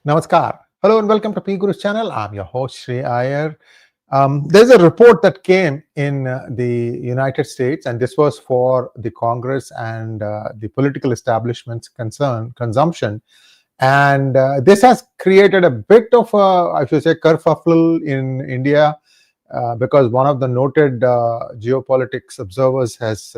Namaskar. Hello and welcome to P Guru's channel. I'm your host Sri Iyer. There's a report that came in the United States, and this was for the Congress and the political establishment's consumption. And this has created a bit of a, I should say, kerfuffle in India because one of the noted geopolitics observers has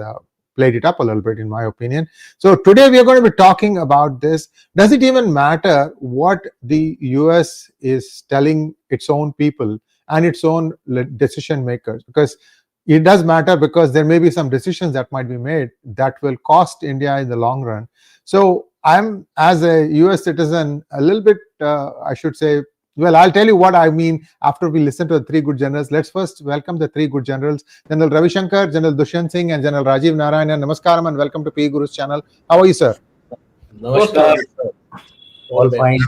played it up a little bit, in my opinion. So today we are going to be talking about this. Does it even matter what the US is telling its own people and its own decision makers? Because it does matter, because there may be some decisions that might be made that will cost India in the long run. So I'm, as a US citizen, a little bit, I should say, well, I'll tell you what I mean after we listen to the three good generals. Let's first welcome the three good generals: General Ravi Shankar, General Dushyant Singh, and General Rajiv Narayanan. Namaskaram and welcome to P Guru's channel. How are you, sir? Namaskar. All fine.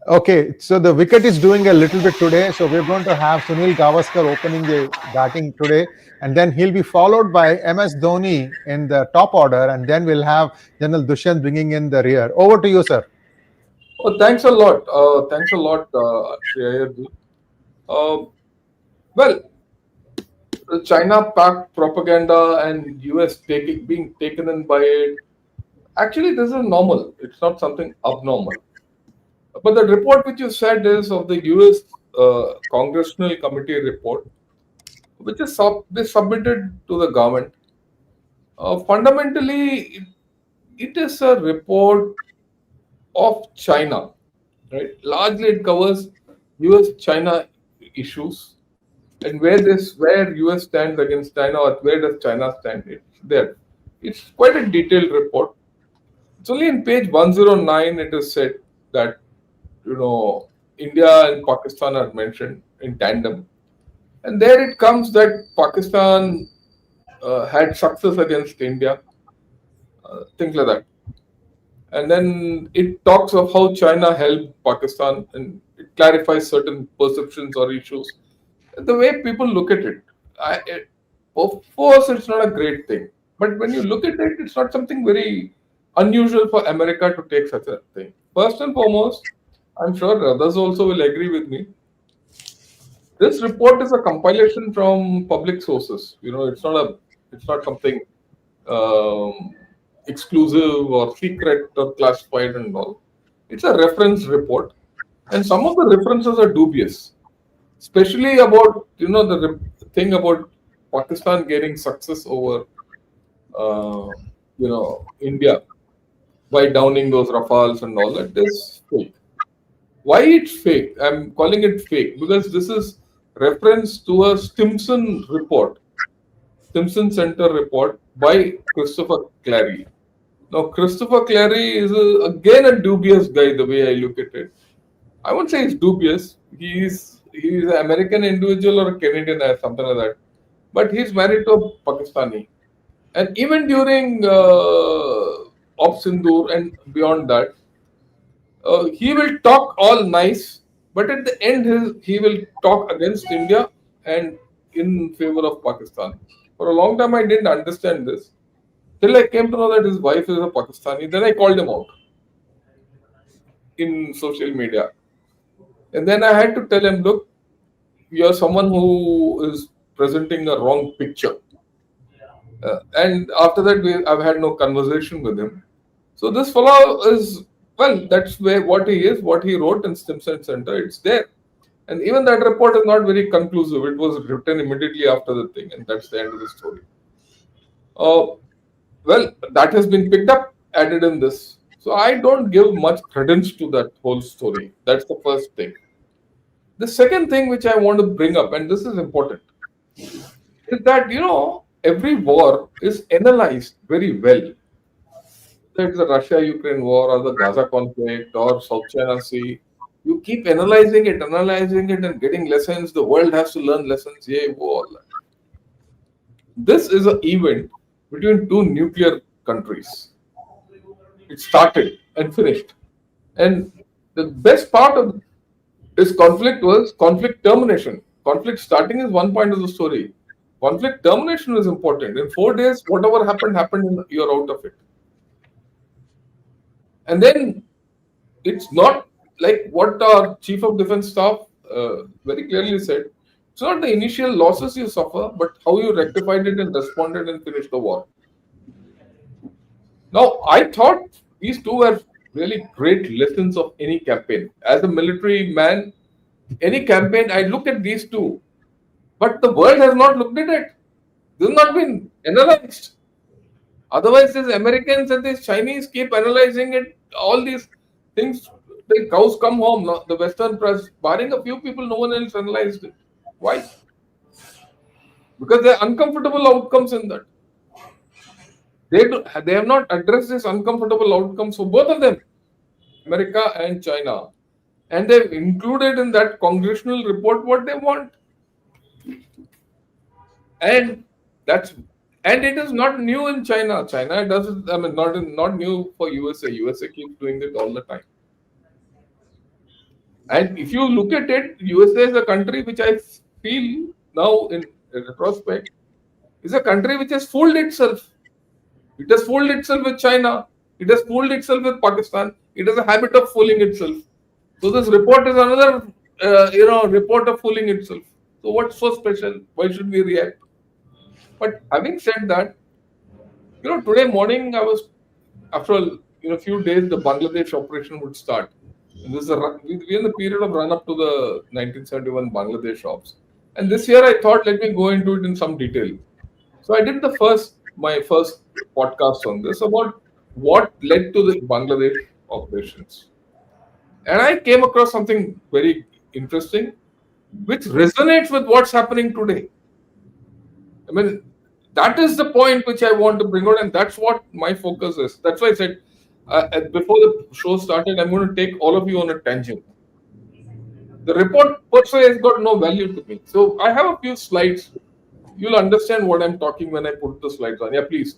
Okay, so the wicket is doing a little bit today. So we're going to have Sunil Gavaskar opening the batting today, and then he'll be followed by MS Dhoni in the top order, and then we'll have General Dushyant bringing in the rear. Over to you, sir. Oh, thanks a lot. Shri Iyer ji. Well, the China-Pak propaganda and US being taken in by it, actually this is normal. It's not something abnormal. But the report which you said is of the US Congressional Committee report, which is submitted to the government. Fundamentally, it is a report of China, right? Largely, it covers US-China issues and where US stands against China, or where does China stand. It's there. It's quite a detailed report. It's only in page 109 it is said that India and Pakistan are mentioned in tandem, and there it comes that Pakistan had success against India, things like that. And then it talks of how China helped Pakistan, and it clarifies certain perceptions or issues. The way people look at it, of course, it's not a great thing. But when you look at it, it's not something very unusual for America to take such a thing. First and foremost, I'm sure others also will agree with me. This report is a compilation from public sources. It's not something exclusive or secret or classified and all. It's a reference report, and some of the references are dubious, especially about the thing about Pakistan getting success over India by downing those Rafales and all that. Is fake. Why it's fake? I'm calling it fake because this is reference to a Stimson report, Stimson Center report by Christopher Clarey. Now, Christopher Clarey is again a dubious guy, the way I look at it. I won't say he's dubious. He's an American individual or a Canadian or something like that. But he's married to a Pakistani. And even during Op Sindoor and beyond that, he will talk all nice, but at the end he will talk against India and in favor of Pakistan. For a long time, I didn't understand this. Till I came to know that his wife is a Pakistani. Then I called him out in social media. And then I had to tell him, look, you're someone who is presenting a wrong picture. And after that, I've had no conversation with him. So this fellow is, well, that's what he is, what he wrote in Stimson Center. It's there. And even that report is not very conclusive. It was written immediately after the thing, and that's the end of the story. Well, that has been picked up, added in this. So I don't give much credence to that whole story. That's the first thing. The second thing which I want to bring up, and this is important, is that, every war is analyzed very well. Whether it's the Russia-Ukraine war or the Gaza conflict or South China Sea, you keep analyzing it and getting lessons. The world has to learn lessons. All that. This is an event between two nuclear countries. It started and finished. And the best part of this conflict was conflict termination. Conflict starting is one point of the story. Conflict termination is important. In 4 days, whatever happened, and you're out of it. And then it's not like what our Chief of Defence Staff very clearly said, it's not the initial losses you suffer, but how you rectified it and responded and finished the war. Now, I thought these two were really great lessons of any campaign. As a military man, any campaign, I look at these two, but the world has not looked at it. This has not been analyzed. Otherwise, these Americans and these Chinese keep analyzing it. All these things, the cows come home. The Western press, barring a few people, no one else analyzed it. Why? Because there are uncomfortable outcomes in that. They have not addressed these uncomfortable outcomes for both of them, America and China. And they've included in that congressional report what they want. And it is not new in China. China does it, I mean, not new for USA. USA keeps doing it all the time. And if you look at it, USA is a country which I feel now in retrospect is a country which has fooled itself. It has fooled itself with China. It has fooled itself with Pakistan. It has a habit of fooling itself. So this report is another, report of fooling itself. So what's so special? Why should we react? But having said that, today morning I was, after a few days, the Bangladesh operation would start. And this is we're in the period of run up to the 1971 Bangladesh ops. And this year I thought, let me go into it in some detail. So I did my first podcast on this about what led to the Bangladesh operations. And I came across something very interesting, which resonates with what's happening today. I mean, that is the point which I want to bring out, and that's what my focus is. That's why I said, before the show started, I'm going to take all of you on a tangent. The report per se has got no value to me. So I have a few slides. You'll understand what I'm talking when I put the slides on. Yeah, please.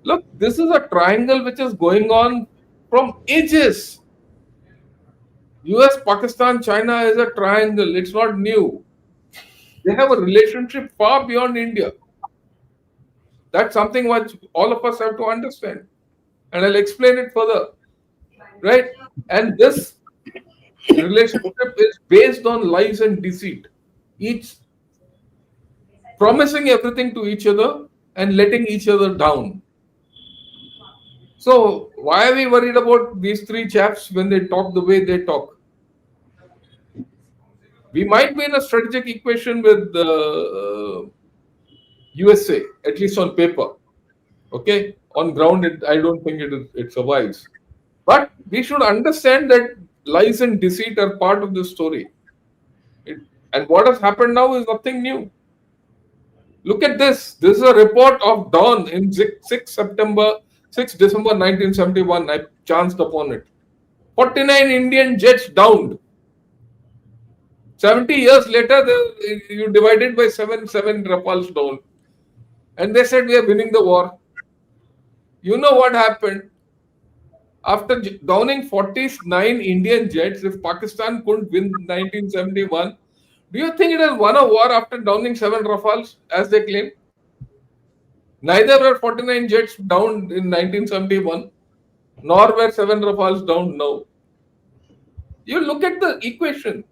Look, this is a triangle which is going on from ages. US, Pakistan, China is a triangle. It's not new. They have a relationship far beyond India. That's something which all of us have to understand. And I'll explain it further. Right? And this relationship is based on lies and deceit. Each promising everything to each other and letting each other down. So why are we worried about these three chaps when they talk the way they talk? We might be in a strategic equation with the USA, at least on paper. Okay, on ground, I don't think it survives. But we should understand that lies and deceit are part of the story. And what has happened now is nothing new. Look at this. This is a report of Dawn in 6 December 1971. I chanced upon it. 49 Indian jets downed. 70 years later, you divided by 7 Rafales down. And they said we are winning the war. You know what happened? After downing 49 Indian jets, if Pakistan couldn't win 1971, do you think it has won a war after downing 7 Rafales, as they claim? Neither were 49 jets downed in 1971, nor were 7 Rafales downed now. You look at the equation.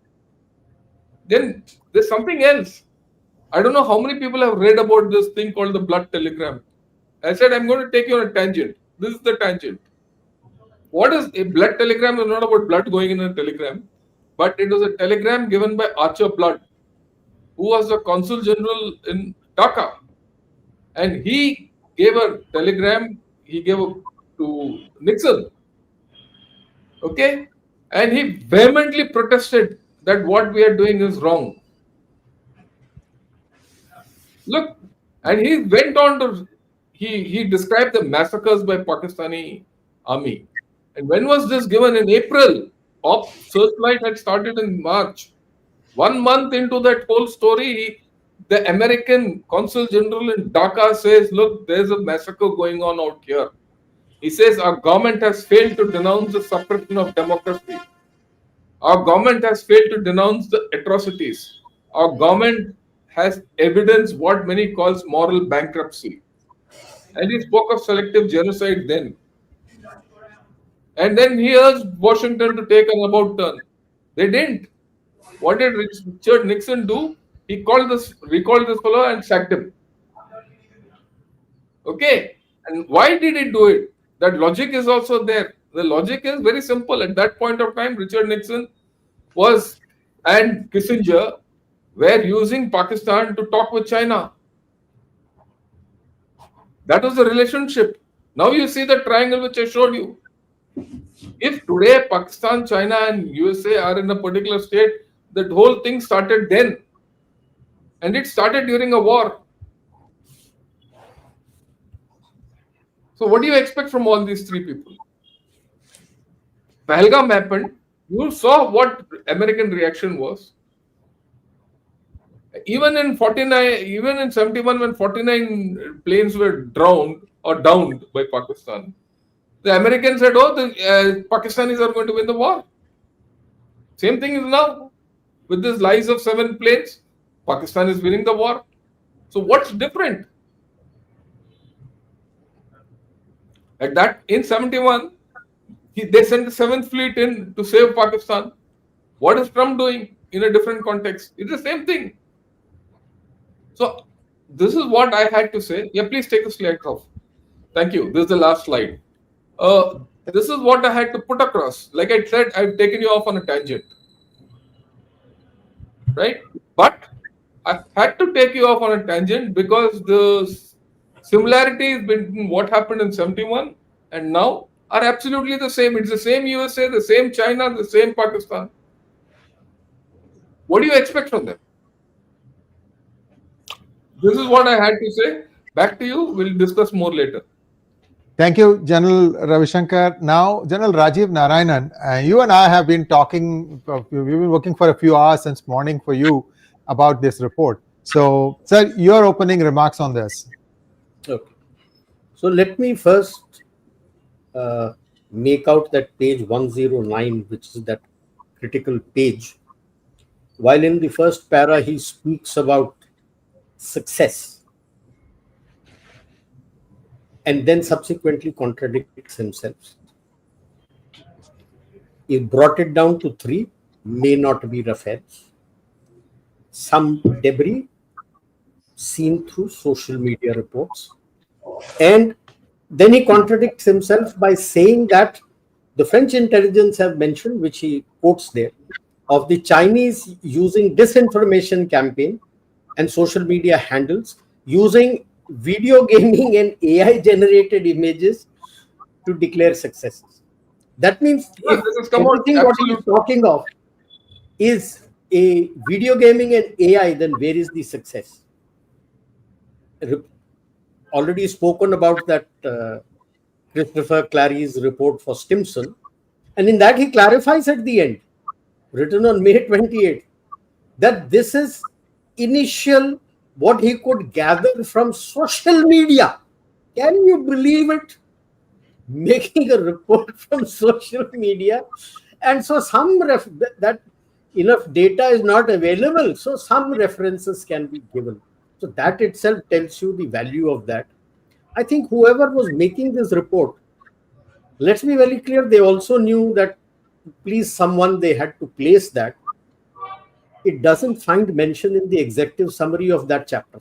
Then there's something else. I don't know how many people have read about this thing called the blood telegram. I said, I'm going to take you on a tangent. This is the tangent. What is a blood telegram? Is not about blood going in a telegram, but it was a telegram given by Archer Blood, who was the Consul General in Dhaka. And he gave a telegram, to Nixon. Okay? And he vehemently protested that what we are doing is wrong. Look, and he went on to, he described the massacres by Pakistani army. And when was this given? In April. Searchlight had started in March. 1 month into that whole story, the American Consul General in Dhaka says, look, there's a massacre going on out here. He says, our government has failed to denounce the suppression of democracy. Our government has failed to denounce the atrocities. Our government has evidenced what many calls moral bankruptcy. And he spoke of selective genocide then. And then he urged Washington to take an about turn. They didn't. What did Richard Nixon do? He recalled this fellow and sacked him. Okay. And why did he do it? That logic is also there. The logic is very simple. At that point of time, Richard Nixon and Kissinger were using Pakistan to talk with China. That was the relationship. Now you see the triangle which I showed you. If today Pakistan, China, and USA are in a particular state, that whole thing started then. And it started during a war. So what do you expect from all these three people? Pahalgam happened. You saw what American reaction was. Even in 49, even in 71, when 49 planes were drowned or downed by Pakistan, the Americans said, "Oh, the Pakistanis are going to win the war." Same thing is now with these lies of 7 planes. Pakistan is winning the war. So what's different? At that, in 71, they sent the 7th Fleet in to save Pakistan. What is Trump doing in a different context? It's the same thing. So this is what I had to say. Yeah, please take the slide off. Thank you. This is the last slide. This is what I had to put across. Like I said, I've taken you off on a tangent. Right? But I had to take you off on a tangent because the similarities between what happened in 71 and now are absolutely the same. It's the same USA, the same China, the same Pakistan. What do you expect from them? This is what I had to say. Back to you. We'll discuss more later. Thank you, General Ravi Shankar. Now, General Rajiv Narayanan, you and I have been talking, we've been working for a few hours since morning for you about this report. So, sir, your opening remarks on this. Okay. So let me first make out that page 109, which is that critical page. While in the first para, he speaks about success and then subsequently contradicts himself. He brought it down to 3, may not be Rafales. Some debris seen through social media reports. And then he contradicts himself by saying that the French intelligence have mentioned, which he quotes there, of the Chinese using disinformation campaign and social media handles, using video gaming and AI generated images to declare successes. That means if everything what he is talking of is a video gaming and AI, then where is the success? Already spoken about that Christopher Clary's report for Stimson, and in that he clarifies at the end, written on May 28th, that this is initial what he could gather from social media. Can you believe it? Making a report from social media, and so that enough data is not available, so some references can be given. So that itself tells you the value of that. I think whoever was making this report, let's be very clear, they also knew that to please someone they had to place that. It doesn't find mention in the executive summary of that chapter.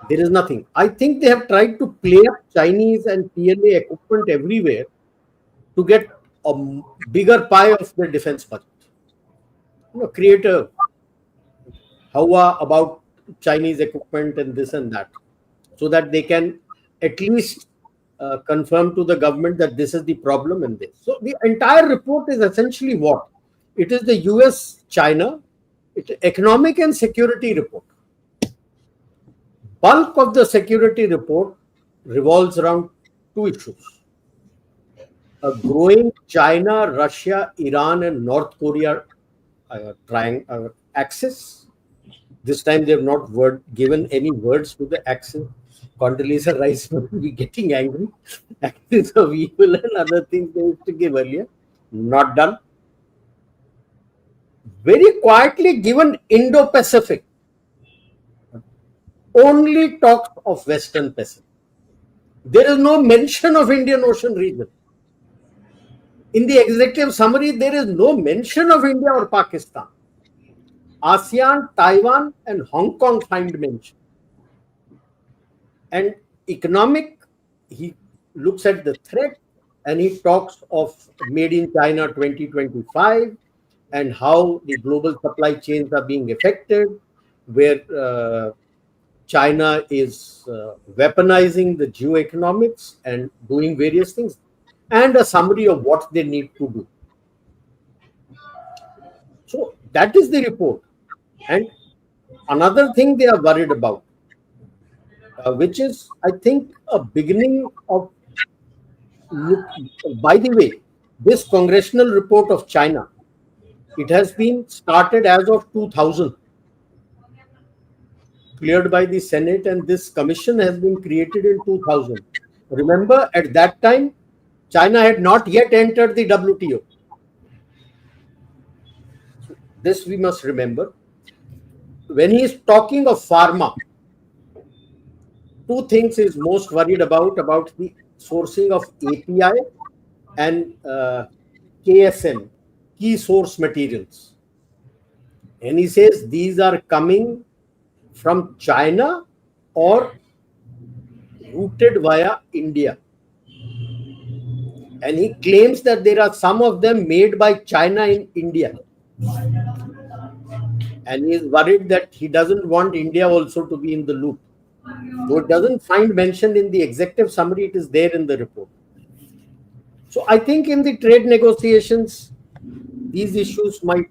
There is nothing. I think they have tried to play up Chinese and PLA equipment everywhere to get a bigger pie of the defense budget. Create a hawa about Chinese equipment and this and that, so that they can at least confirm to the government that this is the problem in this. So the entire report is essentially what? It is the US-China economic and security report. Bulk of the security report revolves around 2 issues. A growing China, Russia, Iran and North Korea axis. This time they have not given any words to the axis. Condoleezza Rice will be getting angry. Axis of evil and other things they used to give earlier. Not done. Very quietly given Indo-Pacific. Only talks of Western Pacific. There is no mention of Indian Ocean region. In the executive summary, there is no mention of India or Pakistan. ASEAN, Taiwan, and Hong Kong find mention. And economic, he looks at the threat and he talks of Made in China 2025 and how the global supply chains are being affected, where China is weaponizing the geoeconomics and doing various things, and a summary of what they need to do. So that is the report. And another thing they are worried about, which is, I think, a beginning of look. By the way, this congressional report of China, it has been started as of 2000, cleared by the Senate, and this commission has been created in 2000. Remember, at that time, China had not yet entered the WTO. This we must remember. When he is talking of pharma, two things he is most worried about the sourcing of API and KSM, key source materials. And he says these are coming from China or routed via India. And he claims that there are some of them made by China in India. And he is worried that he doesn't want India also to be in the loop. So it doesn't find mentioned in the executive summary, it is there in the report. So I think in the trade negotiations, these issues might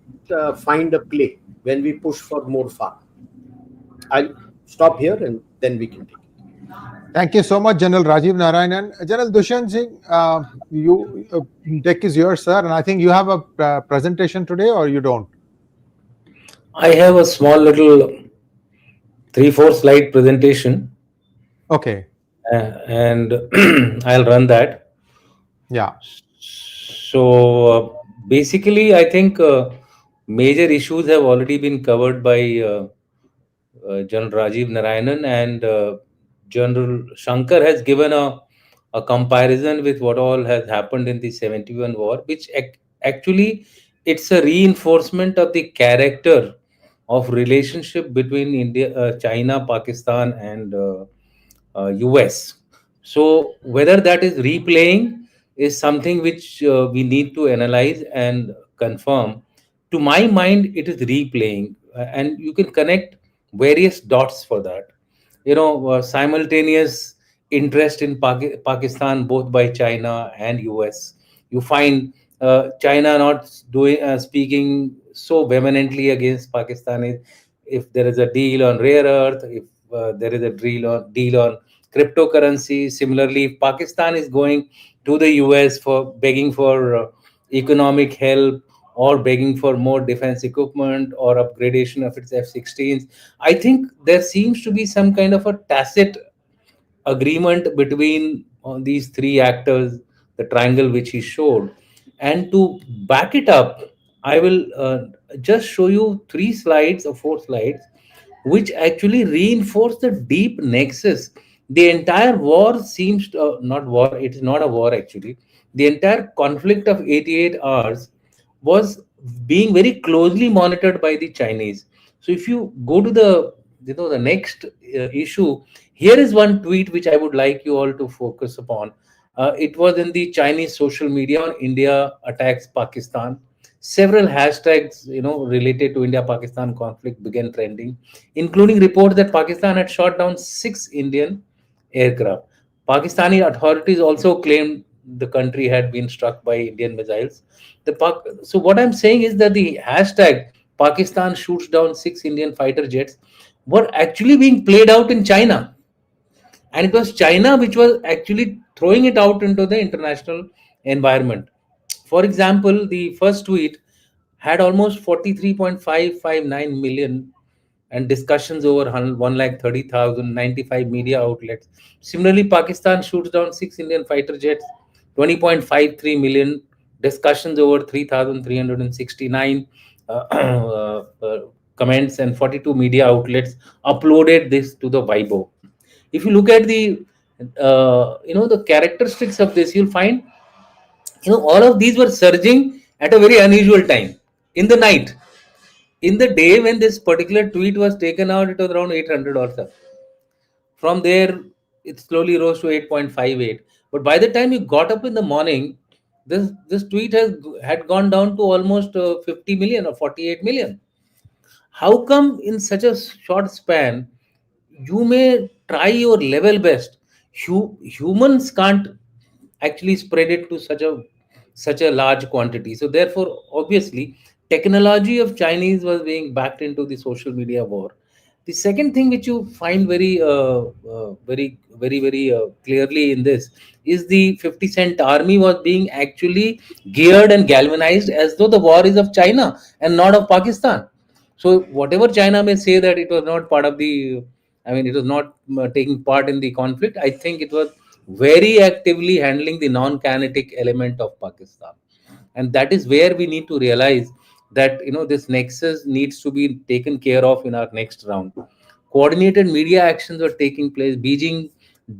find a play when we push for more pharma. I'll stop here and then we can take it. Thank you so much, General Rajiv Narayanan. General Dushyant Singh, deck is yours, sir. And I think you have a presentation today, or you don't? I have a small little 3-4 slide presentation. Okay. And I'll run that. Yeah. So basically, I think major issues have already been covered by General Rajiv Narayanan, and General Shankar has given a comparison with what all has happened in the 71 war, which actually it's a reinforcement of the character of relationship between India, China, Pakistan, and US. So whether that is replaying is something which we need to analyze and confirm. To my mind, it is replaying, and you can connect various dots for that. Simultaneous interest in Pakistan, both by China and US. You find China not doing speaking so vehemently against Pakistan if there is a deal on rare earth, if there is a deal on cryptocurrency. Similarly, if Pakistan is going to the US for begging for economic help or begging for more defense equipment or upgradation of its F-16s, I think there seems to be some kind of a tacit agreement between these three actors, the triangle which he showed. And to back it up, I will just show you 3 slides or 4 slides which actually reinforce the deep nexus. The entire war seems to, not war, it is not a war actually. The entire conflict of 88 hours was being very closely monitored by the Chinese. So if you go to the next issue, here is one tweet which I would like you all to focus upon. It was in the Chinese social media on India attacks Pakistan. Several hashtags, related to India-Pakistan conflict began trending, including reports that Pakistan had shot down 6 Indian aircraft. Pakistani authorities also claimed the country had been struck by Indian missiles. So what I'm saying is that the hashtag Pakistan shoots down 6 Indian fighter jets were actually being played out in China. And it was China which was actually throwing it out into the international environment. For example, the first tweet had almost 43.559 million and discussions over 130,000, 95 media outlets. Similarly, Pakistan shoots down 6 Indian fighter jets, 20.53 million discussions over 3,369 comments, and 42 media outlets uploaded this to the Weibo. If you look at the the characteristics of this, you'll find All of these were surging at a very unusual time in the night. In the day when this particular tweet was taken out, it was around 800 or so. From there, it slowly rose to 8.58. But by the time you got up in the morning, this tweet had gone down to almost 50 million or 48 million. How come in such a short span you may try your level best? Humans can't actually spread it to such a large quantity. So therefore, obviously, technology of Chinese was being backed into the social media war. The second thing which you find very clearly in this is the 50 cent army was being actually geared and galvanized as though the war is of China and not of Pakistan. So whatever China may say that it was not part of the, I mean, it was not taking part in the conflict. I think it was very actively handling the non-kinetic element of Pakistan, and that is where we need to realize that this nexus needs to be taken care of in our next round. Coordinated media actions were taking place. Beijing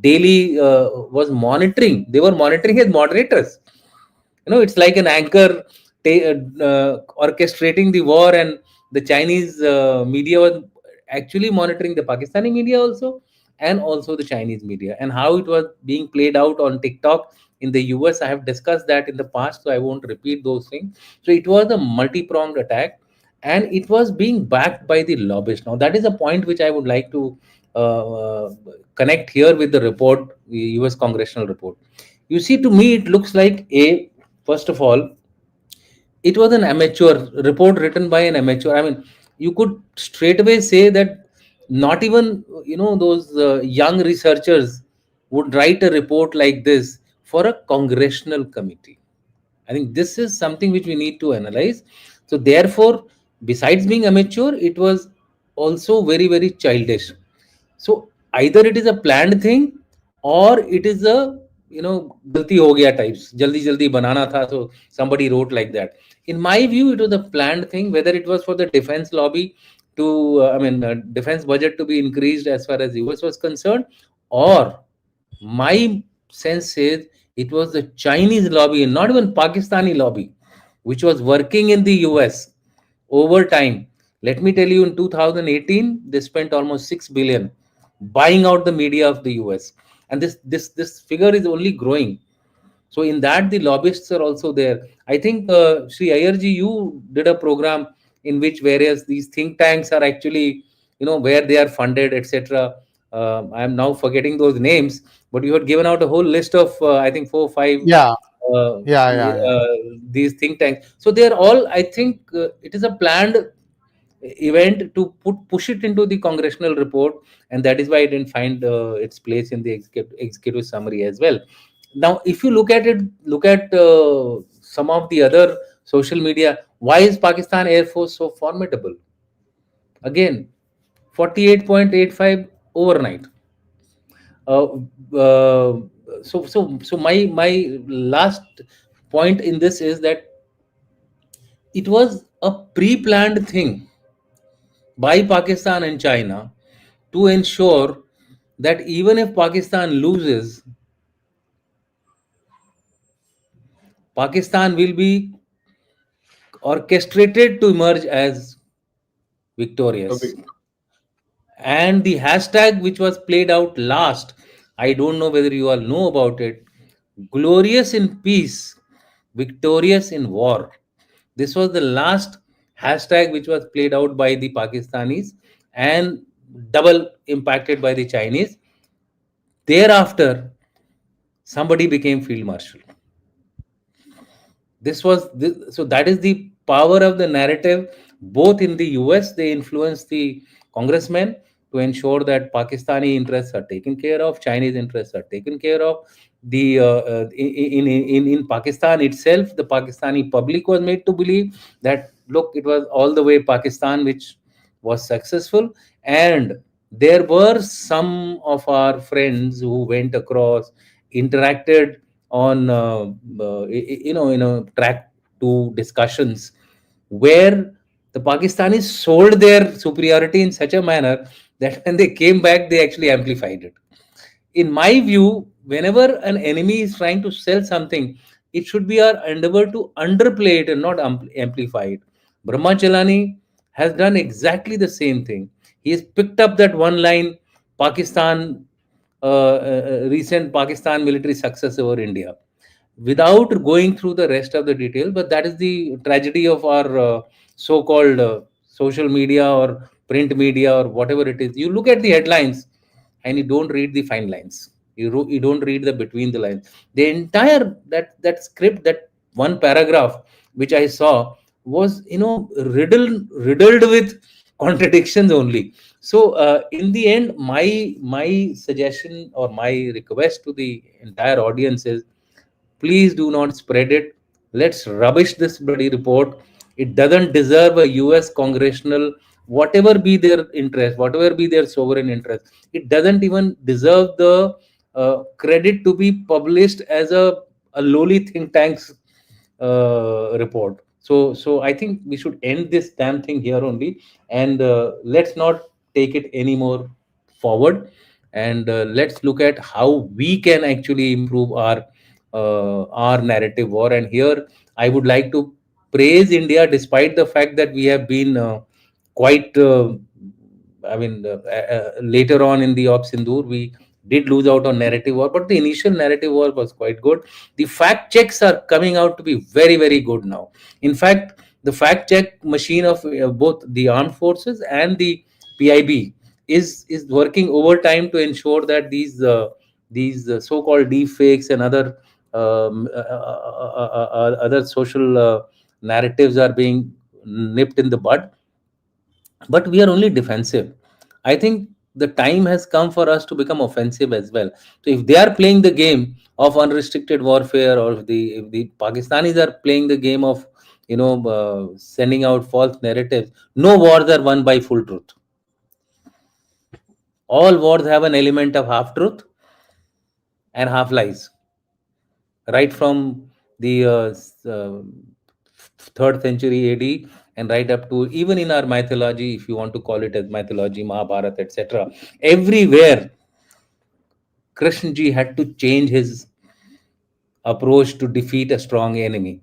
daily was monitoring. They were monitoring as moderators. It's like an anchor orchestrating the war, and the Chinese media was actually monitoring the Pakistani media also, and also the Chinese media, and how it was being played out on TikTok in the US. I have discussed that in the past, so I won't repeat those things. So it was a multi-pronged attack, and it was being backed by the lobbyists. Now that is a point which I would like to connect here with the report, the US Congressional report. You see, to me, it looks like first of all, it was an amateur report written by an amateur. I mean, you could straight away say that not even those young researchers would write a report like this for a congressional committee. I think this is something which we need to analyze. So therefore, besides being amateur, it was also very, very childish. So either it is a planned thing, or it is a galti ho gaya types, jaldi jaldi banana tha, so somebody wrote like that. In my view, it was a planned thing, whether it was for the defense lobby to defense budget to be increased as far as US was concerned, or my sense says it was the Chinese lobby and not even Pakistani lobby which was working in the US over time. Let me tell you, in 2018 they spent almost 6 billion buying out the media of the US, and this figure is only growing. So in that, the lobbyists are also there. I think Sri Ayerji, you did a program in which various these think tanks are actually, where they are funded, etc. I am now forgetting those names, but you had given out a whole list of I think 4 or 5 Yeah, uh, yeah. these think tanks. So they are all, I think, it is a planned event to push it into the congressional report, and that is why it didn't find its place in the executive summary as well. Now if you look at it, look at some of the other social media. Why is Pakistan Air Force so formidable? Again, 48.85 overnight. So my last point in this is that it was a pre-planned thing by Pakistan and China to ensure that even if Pakistan loses, Pakistan will be orchestrated to emerge as victorious. And the hashtag which was played out last, I don't know whether you all know about it: glorious in peace, victorious in war. This was the last hashtag which was played out by the Pakistanis and double impacted by the Chinese. Thereafter, somebody became field marshal. So that is the power of the narrative. Both in the US, they influence the congressmen to ensure that Pakistani interests are taken care of, Chinese interests are taken care of. The in Pakistan itself, the Pakistani public was made to believe that, look, it was all the way Pakistan which was successful, and there were some of our friends who went across, interacted on track to discussions where the Pakistanis sold their superiority in such a manner that when they came back, they actually amplified it. In my view, whenever an enemy is trying to sell something, it should be our endeavor to underplay it and not amplify it. Brahma Chelani has done exactly the same thing. He has picked up that one line, Pakistan, recent Pakistan military success over India, without going through the rest of the detail. But that is the tragedy of our so-called social media or print media or whatever it is. You look at the headlines and you don't read the fine lines. You don't read the between the lines. The entire that script, that one paragraph which I saw was, riddled with contradictions only. So in the end, my suggestion or my request to the entire audience is, please do not spread it. Let's rubbish this bloody report. It doesn't deserve a US congressional, whatever be their interest, whatever be their sovereign interest. It doesn't even deserve the credit to be published as a lowly think tank's report. So I think we should end this damn thing here only, and let's not take it anymore forward, and let's look at how we can actually improve our narrative war. And here I would like to praise India, despite the fact that we have been quite later on in the Op Sindoor, we did lose out on narrative war, but the initial narrative war was quite good. The fact checks are coming out to be very, very good now. In fact, the fact check machine of both the armed forces and the PIB is working overtime to ensure that these so-called deep fakes and other social narratives are being nipped in the bud. But we are only defensive. I think the time has come for us to become offensive as well. So if they are playing the game of unrestricted warfare, or if the Pakistanis are playing the game of sending out false narratives, no wars are won by full truth. All wars have an element of half truth and half lies. Right from the 3rd century AD and right up to even in our mythology, if you want to call it as mythology, Mahabharata, etc. Everywhere, Krishna ji had to change his approach to defeat a strong enemy.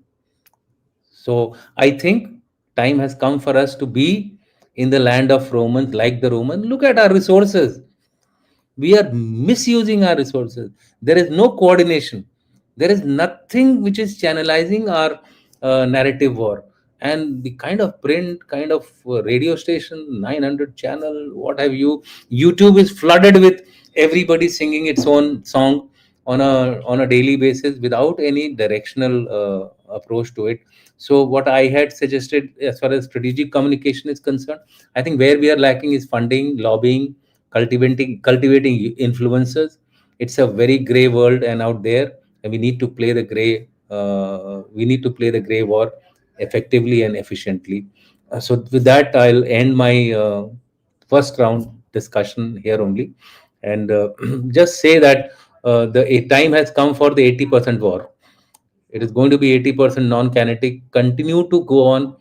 So I think time has come for us to be in the land of Romans, like the Romans. Look at our resources. We are misusing our resources. There is no coordination. There is nothing which is channelizing our narrative war. And the kind of print, kind of radio station, 900 channel, what have you, YouTube is flooded with everybody singing its own song on a daily basis without any directional approach to it. So what I had suggested as far as strategic communication is concerned, I think where we are lacking is funding, lobbying, cultivating influencers. It's a very gray world and out there, and we need to play the gray. We need to play the gray war effectively and efficiently. So with that, I'll end my first round discussion here only, and just say that the time has come for the 80% war. It is going to be 80% non-kinetic. Continue to go on.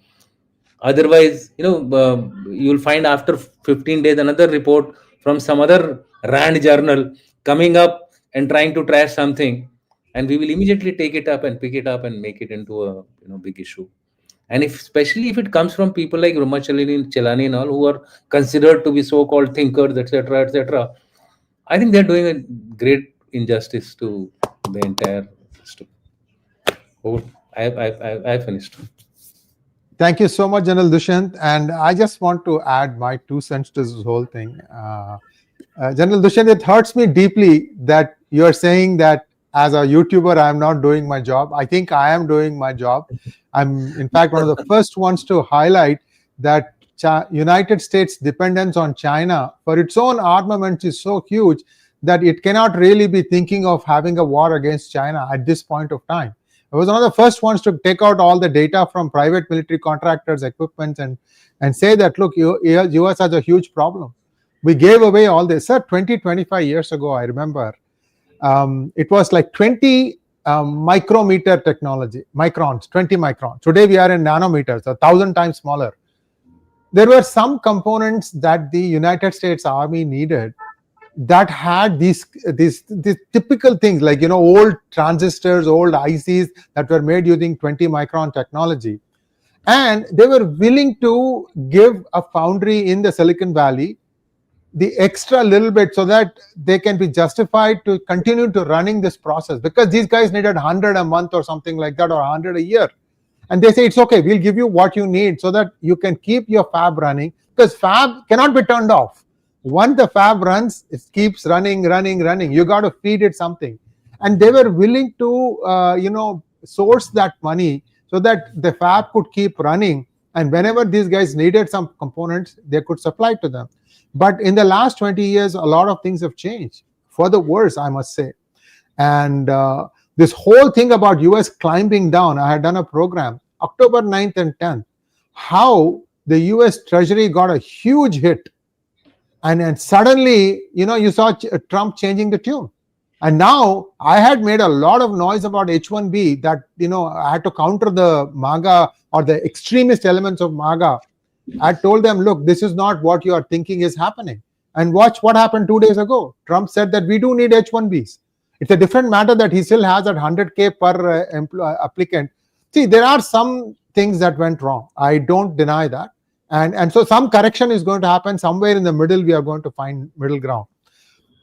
Otherwise, you'll find after 15 days another report from some other Rand journal coming up and trying to trash something, and we will immediately take it up and pick it up and make it into a big issue. And especially if it comes from people like Brahma Chelani and all, who are considered to be so-called thinkers, etc., etc., I think they're doing a great injustice to the entire system. Oh, I finished. Thank you so much, General Dushyant. And I just want to add my 2 cents to this whole thing. General Dushyant, it hurts me deeply that you are saying that as a YouTuber, I am not doing my job. I think I am doing my job. I'm, in fact, one of the first ones to highlight that United States dependence on China for its own armaments is so huge that it cannot really be thinking of having a war against China at this point of time. I was one of the first ones to take out all the data from private military contractors' equipment and say that, look, US has a huge problem. We gave away all this. Sir, 25 years ago, I remember, it was like 20 micrometer technology, microns, 20 microns. Today, we are in nanometers, 1,000 times smaller. There were some components that the United States Army needed that had these typical things like, old transistors, old ICs that were made using 20 micron technology. And they were willing to give a foundry in the Silicon Valley the extra little bit so that they can be justified to continue to running this process, because these guys needed 100 a month or something like that, or 100 a year. And they say, it's okay, we'll give you what you need so that you can keep your fab running, because fab cannot be turned off. Once the fab runs, it keeps running. You got to feed it something. And they were willing to, source that money so that the fab could keep running. And whenever these guys needed some components, they could supply to them. But in the last 20 years, a lot of things have changed for the worse, I must say. And this whole thing about US climbing down, I had done a program, October 9th and 10th, how the US Treasury got a huge hit. And then suddenly, you saw Trump changing the tune. And now I had made a lot of noise about H1B that, I had to counter the MAGA or the extremist elements of MAGA. I told them, look, this is not what you are thinking is happening. And watch what happened 2 days ago. Trump said that we do need H1Bs. It's a different matter that he still has that 100K per applicant. See, there are some things that went wrong. I don't deny that. And so some correction is going to happen. Somewhere in the middle, we are going to find middle ground.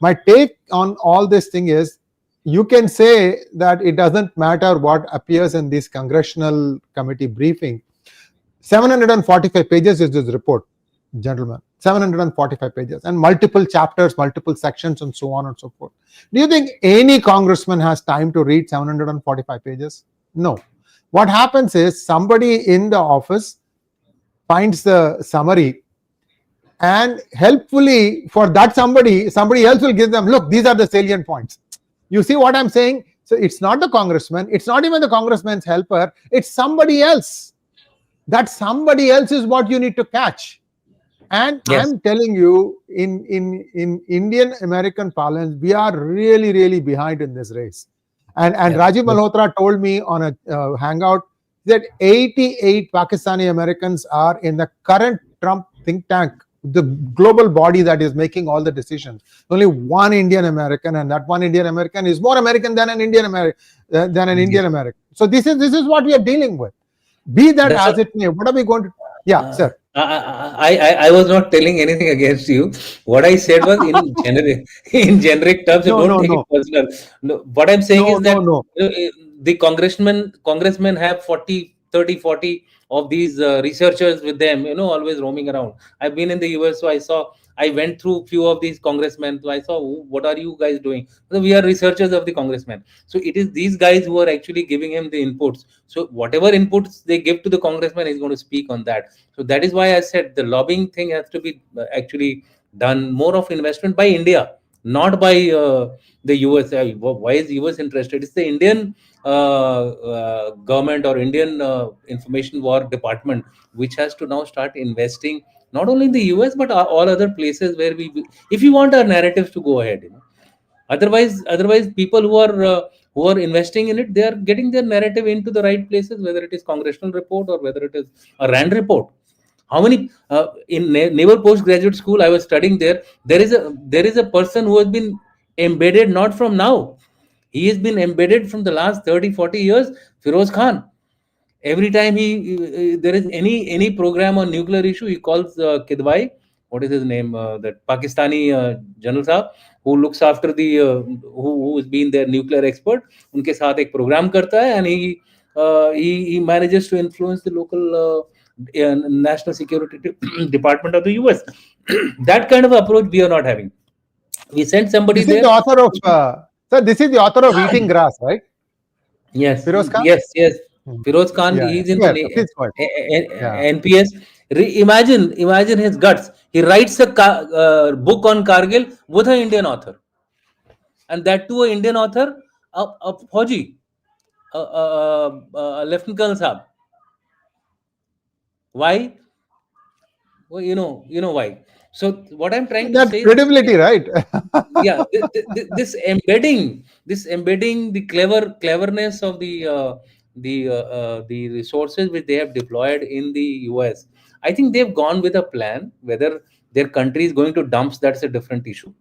My take on all this thing is, you can say that it doesn't matter what appears in this congressional committee briefing. 745 pages is this report, gentlemen. 745 pages and multiple chapters, multiple sections, and so on and so forth. Do you think any congressman has time to read 745 pages? No. What happens is somebody in the office finds the summary, and helpfully for that somebody else will give them, look, these are the salient points. You see what I'm saying? So it's not the congressman, it's not even the congressman's helper, it's somebody else. That somebody else is what you need to catch. And yes, I'm telling you, in Indian American parlance, we are really, really behind in this race. And yes, Rajiv Malhotra told me on a hangout that 88 Pakistani Americans are in the current Trump think tank, the global body that is making all the decisions. Only one Indian American, and that one Indian American is more American than an Indian American. Indian American. So this is what we are dealing with. Be that as it may, what are we going to? Yeah, sir. I was not telling anything against you. What I said was in generic terms. Don't take it personal. No, what I'm saying is that the congressmen have 40 of these researchers with them, always roaming around. I've been in the US, so I went through few of these congressmen. So I saw, what are you guys doing? So we are researchers of the congressmen. So it is these guys who are actually giving him the inputs. So whatever inputs they give to the congressman, he's going to speak on that. So that is why I said the lobbying thing has to be actually done, more of investment by India, not by the US. Why is US interested? It's the Indian government or Indian Information War Department, which has to now start investing not only in the US but all other places where if you want our narratives to go ahead. Otherwise people who are investing in it, they are getting their narrative into the right places, whether it is Congressional report or whether it is a RAND report. How many in Naval Postgraduate School I was studying there is a person who has been embedded not from now. He has been embedded from the last 30-40 years, Firoz Khan. Every time there is any program on nuclear issue, he calls Kidwai, what is his name, that Pakistani General Sahab, who looks after the who has been their nuclear expert. Unke saath ek program karta hai, and he manages to influence the local national security department of the US. That kind of approach we are not having. We sent somebody this there. Is the author of sir, this is the author of Eating Grass, right? Yes. Firoz Khan? Yes. Firoz Khan, he's in the NPS. Imagine his guts. He writes a book on Kargil with an Indian author. And that too, an Indian author, a Fauji, Lieutenant Colonel Saab. Why? Well, you know why. So what I'm trying to say, credibility, right? Yeah, this embedding the cleverness of the resources which they have deployed in the US. I think they've gone with a plan. Whether their country is going to dumps, that's a different issue.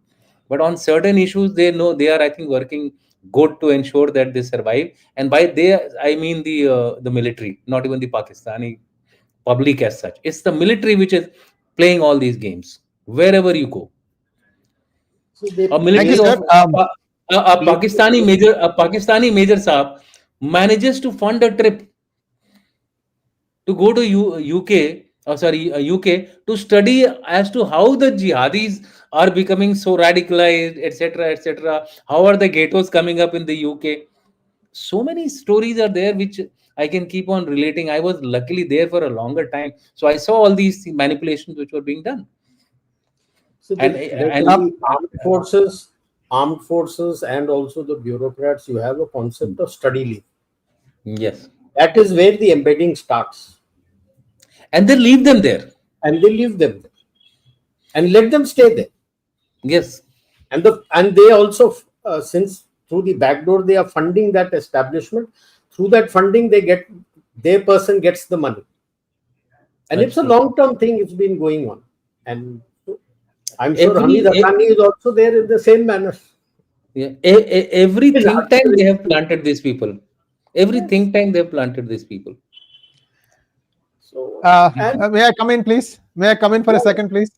But on certain issues, they know they are, I think, working good to ensure that they survive. And by they, I mean the military, not even the Pakistani public as such. It's the military which is playing all these games wherever you go. So they, A military sir. of a Pakistani major Saab manages to fund a trip to go to UK to study as to how the jihadis are becoming so radicalized, etc., etc. How are the ghettos coming up in the UK? So many stories are there which I can keep on relating. I was luckily there for a longer time, so I saw all these manipulations which were being done. so And the armed forces, and also the bureaucrats, you have a concept of study leave. yes, That is where the embedding starts, and they leave them there. and they leave them there, and let them stay there. Yes, And they also, since through the back door they are funding that establishment, through that funding their person gets the money, and it's a long-term thing. It's been going on, and I'm sure Hamid Haqqani is also there in the same manner. yeah. Every think tank they have planted these people. Every think tank they have planted these people. So, May I come in, please? May I come in for a second, please?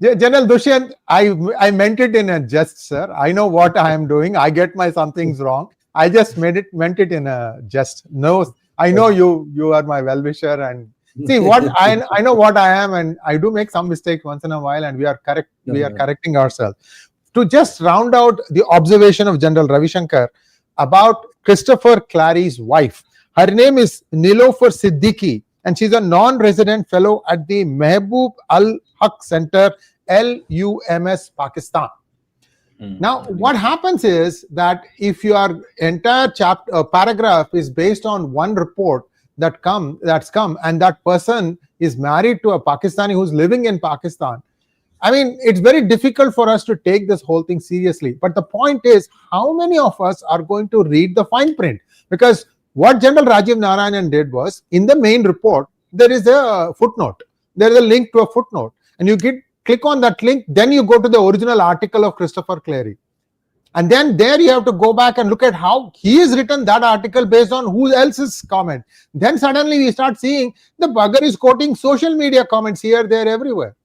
General Dushyant, I meant it in a jest, sir. I know what I am doing. I get my some things wrong. I just meant it in a jest. No, I know you are my well-wisher, and see what I know what I am, and I do make some mistakes once in a while, and we are correcting ourselves. To just round out the observation of General Ravi Shankar about Christopher Clary's wife. Her name is Nilofer Siddiqui, and she's a non-resident fellow at the Mehboob Al-Haq Center, LUMS, Pakistan. Now, what happens is that if your entire paragraph is based on one report that's come, and that person is married to a Pakistani who's living in Pakistan, I mean, it's very difficult for us to take this whole thing seriously. But the point is, how many of us are going to read the fine print? Because what General Rajiv Narayanan did was, in the main report, there is a footnote. There is a link to a footnote. And you click on that link, then you go to the original article of Christopher Clary. And then there you have to go back and look at how he has written that article based on who else's comment. Then suddenly we start seeing the bugger is quoting social media comments here, there, everywhere.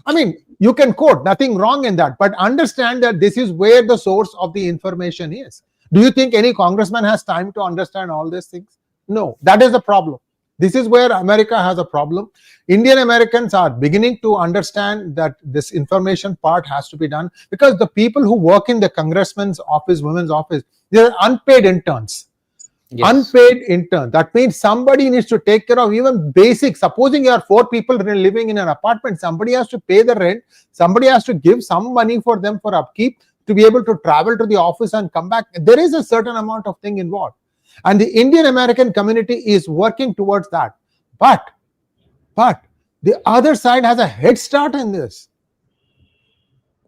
I mean, you can quote, nothing wrong in that, but understand that this is where the source of the information is. Do you think any congressman has time to understand all these things? No, that is the problem. This is where America has a problem. Indian Americans are beginning to understand that this information part has to be done, because the people who work in the congressman's office, women's office, they are unpaid interns. Yes. Unpaid intern. That means somebody needs to take care of even basic. Supposing you are 4 people living in an apartment, somebody has to pay the rent, somebody has to give some money for them for upkeep to be able to travel to the office and come back. There is a certain amount of thing involved. And the Indian American community is working towards that. But the other side has a head start in this.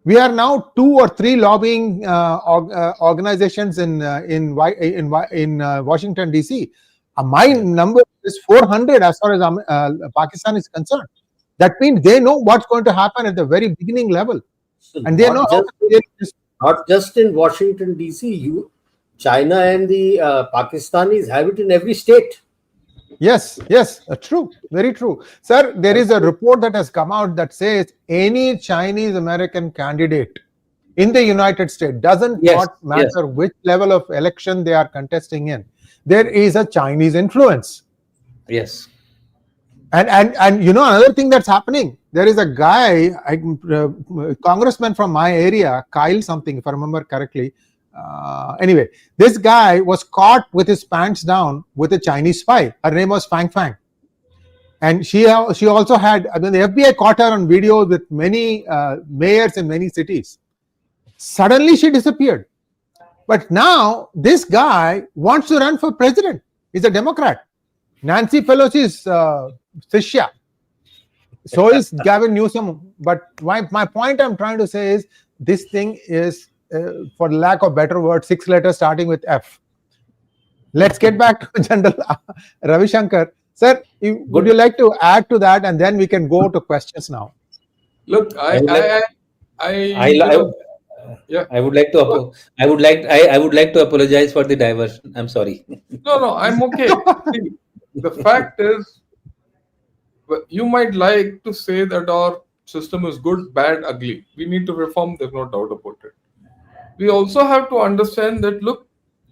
We are now 2 or 3 lobbying organizations in Washington DC. My number is 400 as far as Pakistan is concerned. That means they know what's going to happen at the very beginning level, so and they know not just in Washington DC. China and the Pakistanis have it in every state. Yes, true, very true. Sir, there is a report that has come out that says any Chinese American candidate in the United States, doesn't matter which level of election they are contesting in, there is a Chinese influence. Yes. And you know another thing that's happening, there is a guy, congressman from my area, Kyle something, if I remember correctly. Anyway, this guy was caught with his pants down with a Chinese spy. Her name was Fang Fang. And she also had, I mean, the FBI caught her on video with many mayors in many cities. Suddenly she disappeared. But now this guy wants to run for president. He's a Democrat. Nancy Pelosi's Shishya. So is Gavin Newsom. But my point I'm trying to say is, this thing is, for lack of better word, 6 letters starting with F. Let's get back to General Ravi Shankar. Sir, would you like to add to that, and then we can go to questions now? Look, Yeah. I would like to. I would like to apologize for the diversion. I'm sorry. No, I'm okay. See, the fact is, you might like to say that our system is good, bad, ugly. We need to reform. There's no doubt about it. We also have to understand that, look,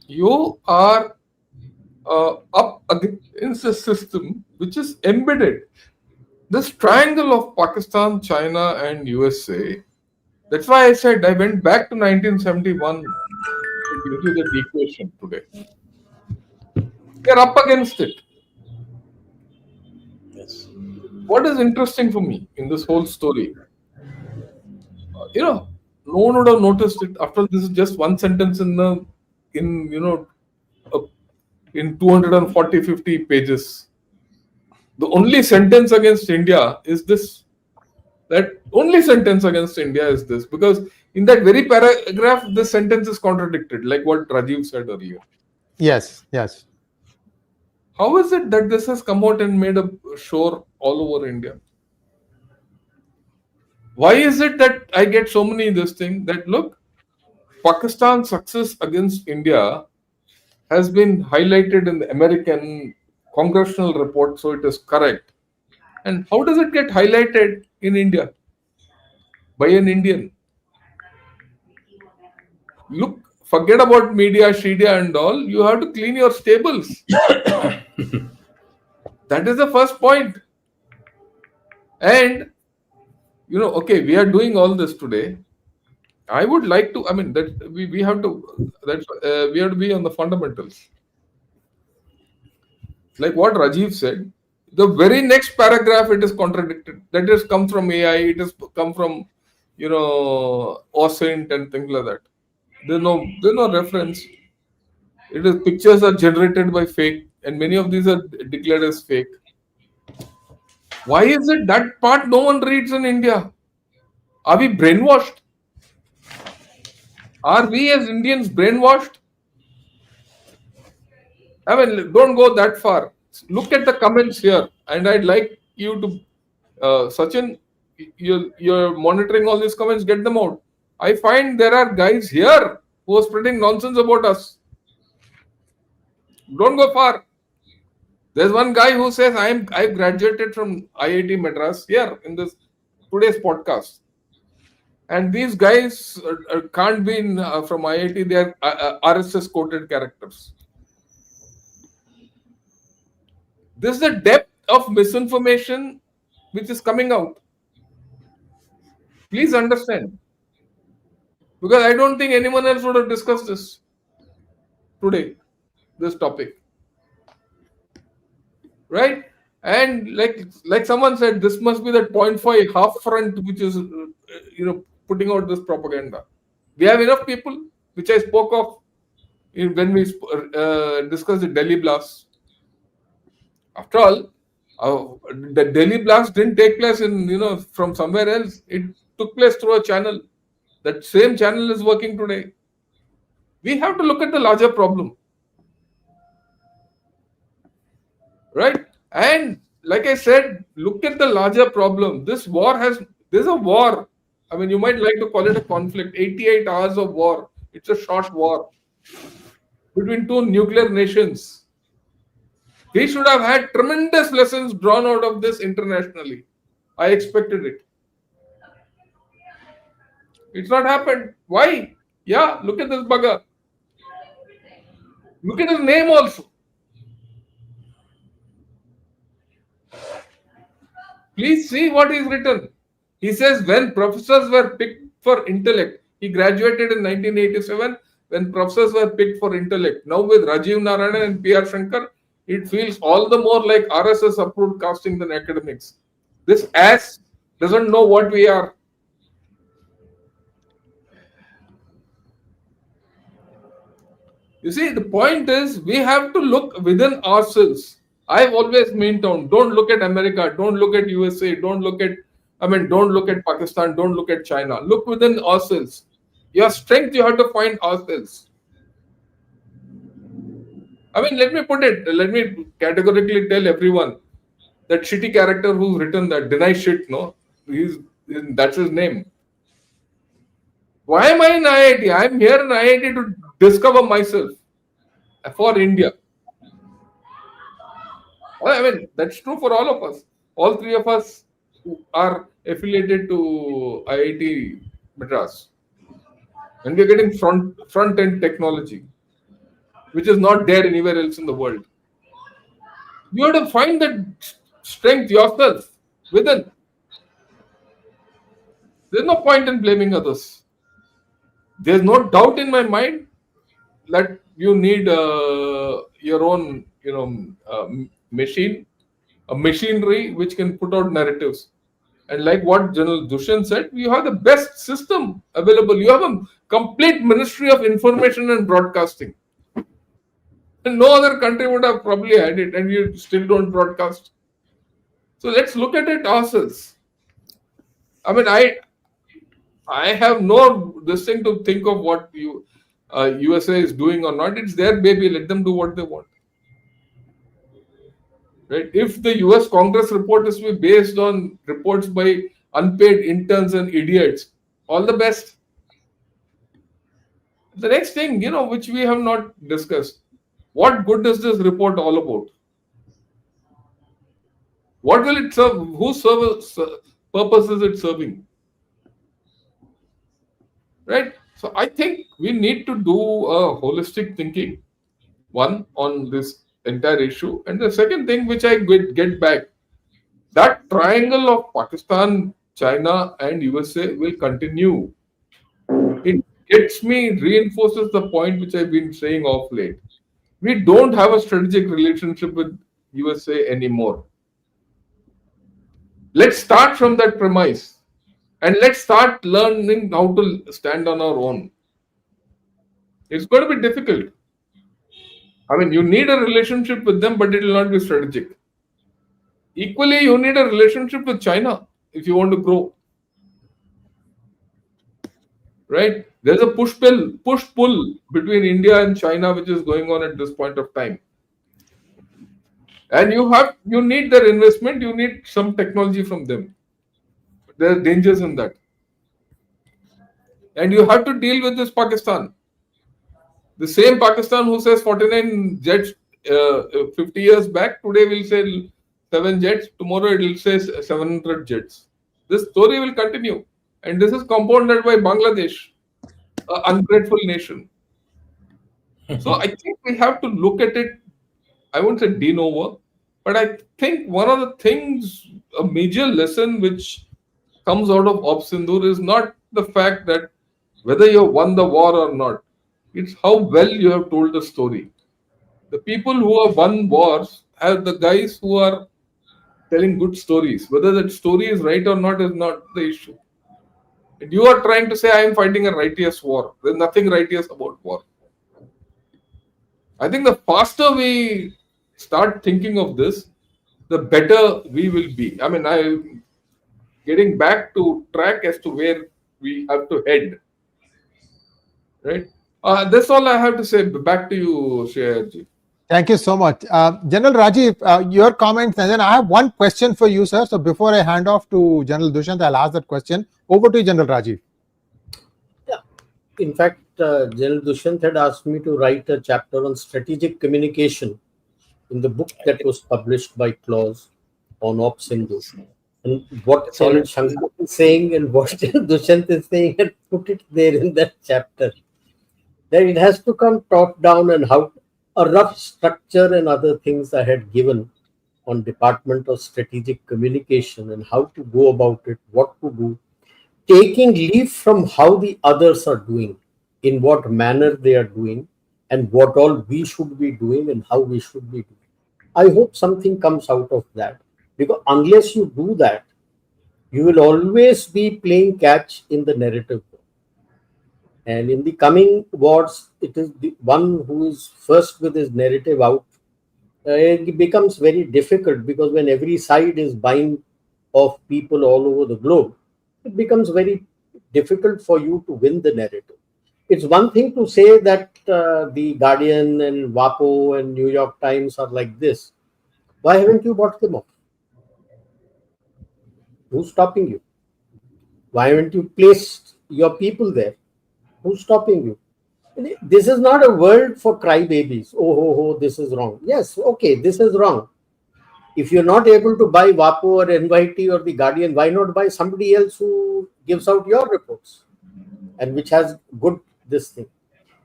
you are up against a system which is embedded. This triangle of Pakistan, China, and USA. That's why I said I went back to 1971 to give you that equation today. They're up against it. Yes. What is interesting for me in this whole story, no one would have noticed it. After all, this is just one sentence uh, in 240, 50 pages. The only sentence against India is this. That only sentence against India is this, because in that very paragraph, the sentence is contradicted, like what Rajiv said earlier. Yes. How is it that this has come out and made a shore all over India? Why is it that I get so many this thing that, look, Pakistan's success against India has been highlighted in the American Congressional report, so it is correct. And how does it get highlighted in India? By an Indian. Look, forget about media, Shidia and all. You have to clean your stables. That is the first point. And, okay, we are doing all this today. I would like to, that we have to, we have to be on the fundamentals. Like what Rajiv said, the very next paragraph, it is contradicted. That has come from AI, it has come from, OSINT and things like that. There's no reference. It is pictures are generated by fake, and many of these are declared as fake. Why is it that part no one reads in India? Are we brainwashed? Are we as Indians brainwashed? Don't go that far. Look at the comments here, and I'd like you to, Sachin, you're monitoring all these comments, get them out. I find there are guys here who are spreading nonsense about us. Don't go far. There's one guy who says I graduated from IIT Madras here in this today's podcast, and these guys can't be from IIT. They are RSS quoted characters. This is the depth of misinformation which is coming out. Please understand, because I don't think anyone else would have discussed this today. This topic. Right? And like someone said, this must be that 0.5 half front which is putting out this propaganda. We have enough people, which I spoke of when we discussed the Delhi blast. After all, the Delhi blast didn't take place in from somewhere else. It took place through a channel. That same channel is working today. We have to look at the larger problem. Right? And like I said, look at the larger problem. There's a war. You might like to call it a conflict. 88 hours of war. It's a short war between two nuclear nations. We should have had tremendous lessons drawn out of this internationally. I expected it. It's not happened. Why? Yeah, look at this bugger. Look at his name also. Please see what he's written. He says when professors were picked for intellect, he graduated in 1987 when professors were picked for intellect. Now with Rajiv Narayanan and P.R. Shankar, it feels all the more like RSS approved casting than academics. This ass doesn't know what we are. You see, the point is we have to look within ourselves. I've always maintained, don't look at America, don't look at USA, don't look at Pakistan, don't look at China. Look within ourselves. Your strength you have to find ourselves. Let me categorically tell everyone that shitty character who's written that, deny shit, no? That's his name. Why am I in IIT? I'm here in IIT to discover myself for India. I mean, that's true for all of us. All three of us who are affiliated to IIT Madras. And we're getting front end technology, which is not there anywhere else in the world. You have to find that strength yourself within. There's no point in blaming others. There's no doubt in my mind that you need your own, machinery which can put out narratives. And like what General Dushan said, you have the best system available. You have a complete Ministry of Information and Broadcasting. And no other country would have probably had it, and you still don't broadcast. So let's look at it ourselves. I mean, I have no this thing to think of what USA is doing or not. It's their baby. Let them do what they want. Right? If the US Congress report is to be based on reports by unpaid interns and idiots, all the best. The next thing, which we have not discussed, what good is this report all about? What will it serve? Whose purpose is it serving? Right? So I think we need to do a holistic thinking, one, on this entire issue. And the second thing, which I get back, that triangle of Pakistan, China, and USA will continue. It reinforces the point which I've been saying off late. We don't have a strategic relationship with USA anymore. Let's start from that premise and let's start learning how to stand on our own. It's going to be difficult. I mean, you need a relationship with them, but it will not be strategic. Equally, you need a relationship with China if you want to grow. Right? There's a push-pull between India and China, which is going on at this point of time. And you need their investment, you need some technology from them. There are dangers in that. And you have to deal with this Pakistan. The same Pakistan who says 49 jets 50 years back, today will say 7 jets, tomorrow it will say 700 jets. This story will continue. And this is compounded by Bangladesh, an ungrateful nation. So I think we have to look at it, I won't say de novo, but I think one of the things, a major lesson which comes out of Op Sindoor is not the fact that whether you won the war or not, it's how well you have told the story. The people who have won wars are the guys who are telling good stories. Whether that story is right or not is not the issue. And you are trying to say, I am fighting a righteous war. There's nothing righteous about war. I think the faster we start thinking of this, the better we will be. I mean, I'm getting back to track as to where we have to head. Right? That's all I have to say. Back to you, Shreyaji. Thank you so much. General Rajiv, your comments, and then I have one question for you, sir. So before I hand off to General Dushyant, I'll ask that question. Over to you, General Rajiv. Yeah. In fact, General Dushyant had asked me to write a chapter on strategic communication in the book that was published by Claus on Op Sindoor. And what General Shankar is saying and what Dushyant is saying, and put it there in that chapter. That it has to come top down, and how a rough structure and other things I had given on Department of Strategic Communication and how to go about it, what to do, taking leave from how the others are doing, in what manner they are doing, and what all we should be doing and how we should be doing. I hope something comes out of that, because unless you do that, you will always be playing catch in the narrative. And in the coming wars, it is the one who is first with his narrative out. It becomes very difficult, because when every side is buying off people all over the globe, it becomes very difficult for you to win the narrative. It's one thing to say that the Guardian and WAPO and New York Times are like this. Why haven't you bought them off? Who's stopping you? Why haven't you placed your people there? Who's stopping you? This is not a world for crybabies. Oh, this is wrong. Yes, okay, this is wrong. If you're not able to buy WAPO or NYT or the Guardian, why not buy somebody else who gives out your reports and which has good this thing?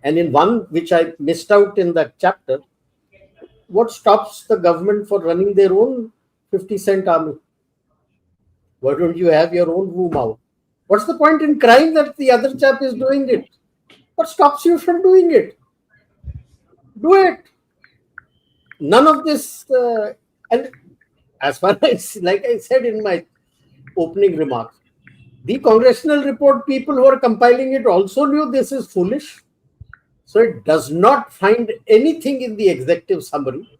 And in one which I missed out in that chapter, what stops the government for running their own 50-cent army? Why don't you have your own Wu Mao? What's the point in crying that the other chap is doing it? What stops you from doing it? Do it. None of this, and as far as, like I said in my opening remarks, the Congressional report people who are compiling it also knew this is foolish. So it does not find anything in the executive summary.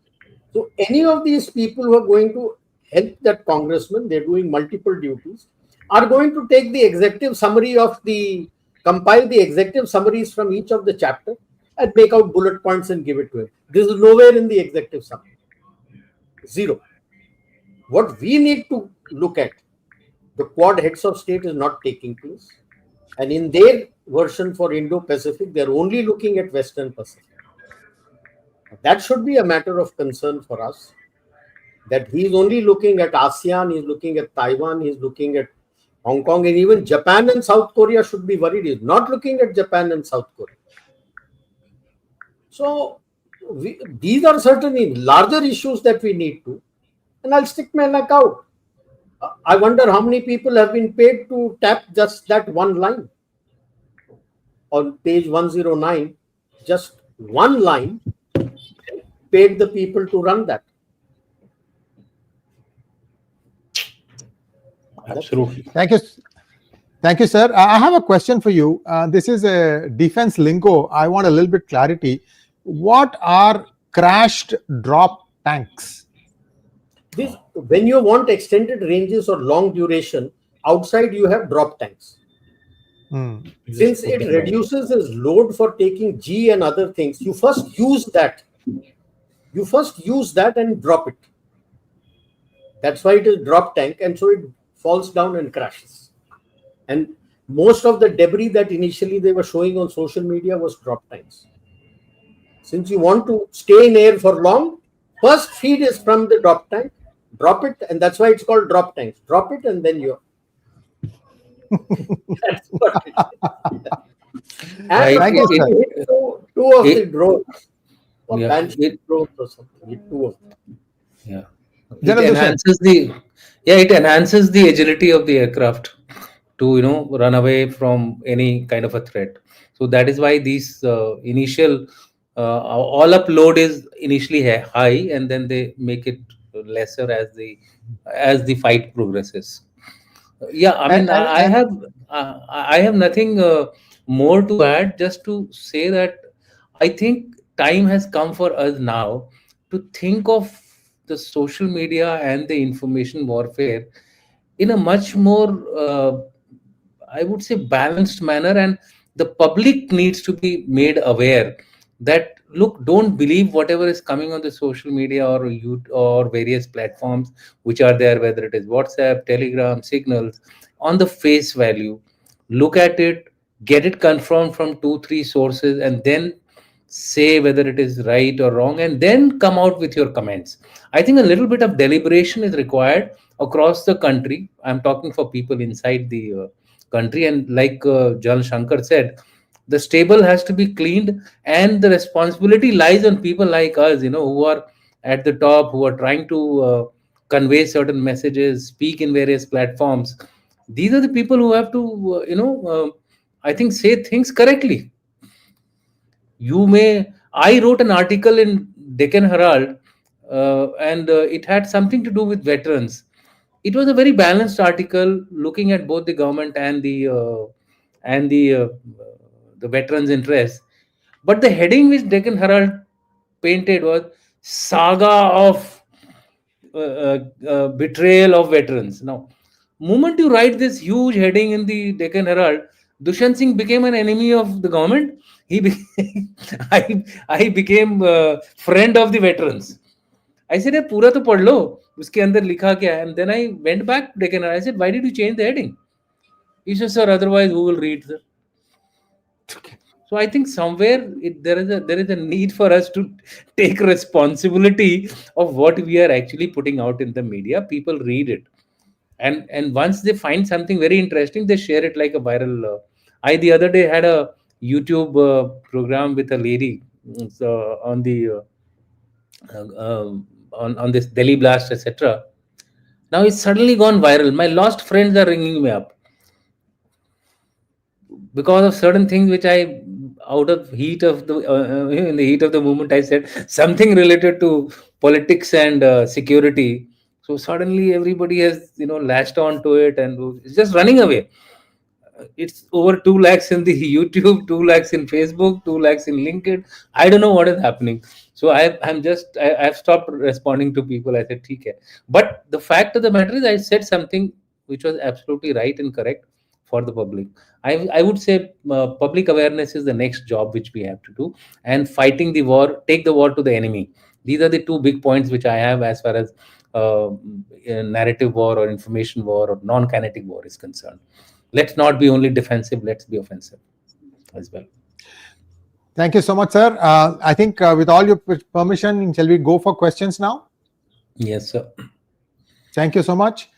So any of these people who are going to help that congressman, they're doing multiple duties, are going to take the executive summary compile the executive summaries from each of the chapter and make out bullet points and give it to him. This is nowhere in the executive summary. Zero. What we need to look at, the Quad heads of state is not taking place. And in their version for Indo-Pacific, they're only looking at Western Pacific. That should be a matter of concern for us. That he's only looking at ASEAN, he's looking at Taiwan, he's looking at Hong Kong, and even Japan and South Korea should be worried. He's not looking at Japan and South Korea. So these are certainly larger issues that we need to. And I'll stick my neck out. I wonder how many people have been paid to tap just that one line. On page 109, just one line paid the people to run that. Absolutely. Thank you, sir. I have a question for you. This is a defense lingo. I want a little bit clarity. What are crashed drop tanks? When you want extended ranges or long duration, outside you have drop tanks. Since it reduces its load for taking G and other things, you first use that. You first use that and drop it. That's why it is drop tank, and so it falls down and crashes. And most of the debris that initially they were showing on social media was drop tanks. Since you want to stay in air for long, first feed is from the drop tank, drop it, and that's why it's called drop tanks. Drop it and then you're. That's what it is. And Thank you, sir. Two of the drones, or Banshee drones or something, two of them. Yeah. It enhances the agility of the aircraft to run away from any kind of a threat. So that is why these initial all up load is initially high, and then they make it lesser as the fight progresses. Yeah, I mean, I have nothing more to add. Just to say that I think time has come for us now to think of the social media and the information warfare in a much more, I would say, balanced manner, and the public needs to be made aware that, look, don't believe whatever is coming on the social media or YouTube or various platforms which are there, whether it is WhatsApp, Telegram, Signals, on the face value. Look at it, get it confirmed from 2-3 sources, and then say whether it is right or wrong, and then come out with your comments. I think a little bit of deliberation is required across the country. I'm talking for people inside the country, and like Jan Shankar said, the stable has to be cleaned, and the responsibility lies on people like us, who are at the top, who are trying to convey certain messages, speak in various platforms. These are the people who have to, I think, say things correctly. I wrote an article in Deccan Herald, and it had something to do with veterans. It was a very balanced article looking at both the government and the veterans' interests. But the heading which Deccan Herald painted was "Saga of Betrayal of Veterans." Now, moment you write this huge heading in the Deccan Herald, Dushyant Singh became an enemy of the government. I became friend of the veterans. I said, "Pura to पढ़ लो, उसके अंदर लिखा क्या है?" And then I went back to Deccan Herald. I said, "Why did you change the heading?" He said, "Sir, otherwise who will read?" So I think somewhere there is a need for us to take responsibility of what we are actually putting out in the media. People read it, and once they find something very interesting, they share it like a viral. I the other day had a YouTube program with a lady, so on the on this Delhi blast, etc. Now it's suddenly gone viral. My lost friends are ringing me up because of certain things which I, out of heat of the in the heat of the moment, I said something related to politics and security. So suddenly everybody has latched on to it and it's just running away. It's over 2 lakhs in the YouTube, 2 lakhs in Facebook, 2 lakhs in LinkedIn. I don't know what is happening. So I've stopped responding to people. I said, "Okay." But the fact of the matter is, I said something which was absolutely right and correct for the public. I would say public awareness is the next job which we have to do, and fighting the war, take the war to the enemy. These are the two big points which I have as far as narrative war or information war or non-kinetic war is concerned. Let's not be only defensive, let's be offensive as well. Thank you so much, sir. I think with all your permission, shall we go for questions now? Yes, sir. Thank you so much.